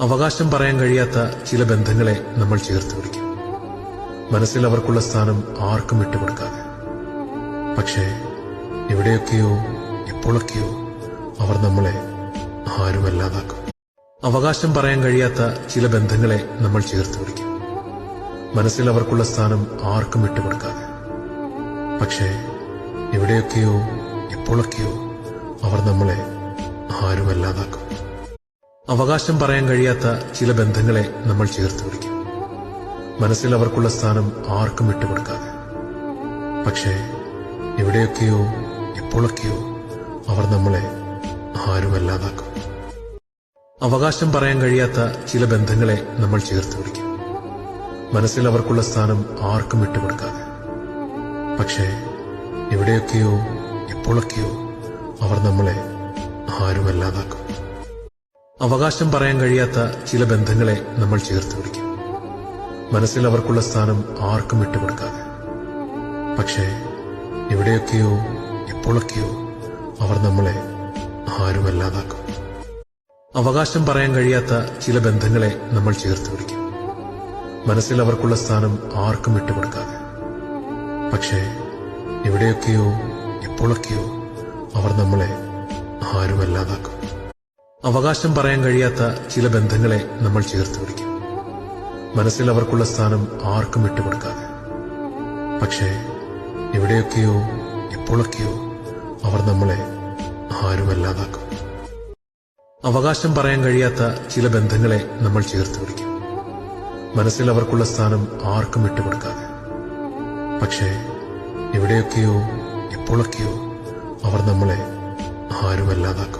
അവകാശം പറയാൻ കഴിയാത്ത ചില ബന്ധങ്ങളെ നമ്മൾ ചേർത്ത് പിടിക്കും. മനസ്സിൽ അവർക്കുള്ള സ്ഥാനം ആർക്കും വിട്ടുകൊടുക്കാതെ. പക്ഷേ എവിടെയൊക്കെയോ എപ്പോഴൊക്കെയോ അവർ നമ്മളെ ആരുമല്ലാതാക്കും. അവകാശം പറയാൻ കഴിയാത്ത ചില ബന്ധങ്ങളെ നമ്മൾ ചേർത്ത് പിടിക്കും. മനസ്സിൽ അവർക്കുള്ള സ്ഥാനം ആർക്കും വിട്ടുകൊടുക്കാതെ. പക്ഷേ എവിടെയൊക്കെയോ എപ്പോഴൊക്കെയോ അവർ നമ്മളെ ആരുമല്ലാതാക്കും. അവകാശം പറയാൻ കഴിയാത്ത ചില ബന്ധങ്ങളെ നമ്മൾ ചേർത്ത് പിടിക്കും. മനസ്സിൽ അവർക്കുള്ള സ്ഥാനം ആർക്കും വിട്ടുകൊടുക്കാതെ. പക്ഷേ എവിടെയൊക്കെയോ എപ്പോഴൊക്കെയോ അവർ നമ്മളെ ആരുമല്ലാതാക്കും. അവകാശം പറയാൻ കഴിയാത്ത ചില ബന്ധങ്ങളെ നമ്മൾ ചേർത്ത് പിടിക്കും. മനസ്സിൽ അവർക്കുള്ള സ്ഥാനം ആർക്കും വിട്ടുകൊടുക്കാതെ. പക്ഷേ എവിടെയൊക്കെയോ എപ്പോഴൊക്കെയോ അവർ നമ്മളെ ആരുമല്ലാതാക്കും. അവകാശം പറയാൻ കഴിയാത്ത ചില ബന്ധങ്ങളെ നമ്മൾ ചേർത്ത് പിടിക്കും. മനസ്സിൽ അവർക്കുള്ള സ്ഥാനം ആർക്കും വിട്ടുകൊടുക്കാതെ. പക്ഷേ എവിടെയൊക്കെയോ എപ്പോഴൊക്കെയോ അവർ നമ്മളെ ആരുമല്ലാതാക്കും. അവകാശം പറയാൻ കഴിയാത്ത ചില ബന്ധങ്ങളെ നമ്മൾ ചേർത്ത് പിടിക്കും. മനസ്സിൽ അവർക്കുള്ള സ്ഥാനം ആർക്കും വിട്ടുകൊടുക്കാതെ. പക്ഷേ എവിടെയൊക്കെയോ എപ്പോഴൊക്കെയോ അവർ നമ്മളെ ആരുമല്ലാതാക്കും. അവകാശം പറയാൻ കഴിയാത്ത ചില ബന്ധങ്ങളെ നമ്മൾ ചേർത്ത് പിടിക്കും. മനസ്സിൽ അവർക്കുള്ള സ്ഥാനം ആർക്കും വിട്ടുകൊടുക്കാതെ. പക്ഷേ എവിടെയൊക്കെയോ എപ്പോഴൊക്കെയോ അവർ നമ്മളെ ആരുമല്ലാതാക്കും. അവകാശം പറയാൻ കഴിയാത്ത ചില ബന്ധങ്ങളെ നമ്മൾ ചേർത്ത് പിടിക്കും. മനസ്സിൽ അവർക്കുള്ള സ്ഥാനം ആർക്കും വിട്ടുകൊടുക്കാതെ. പക്ഷേ എവിടെയൊക്കെയോ എപ്പോഴൊക്കെയോ അവർ നമ്മളെ ആരുമല്ലാതാക്കും.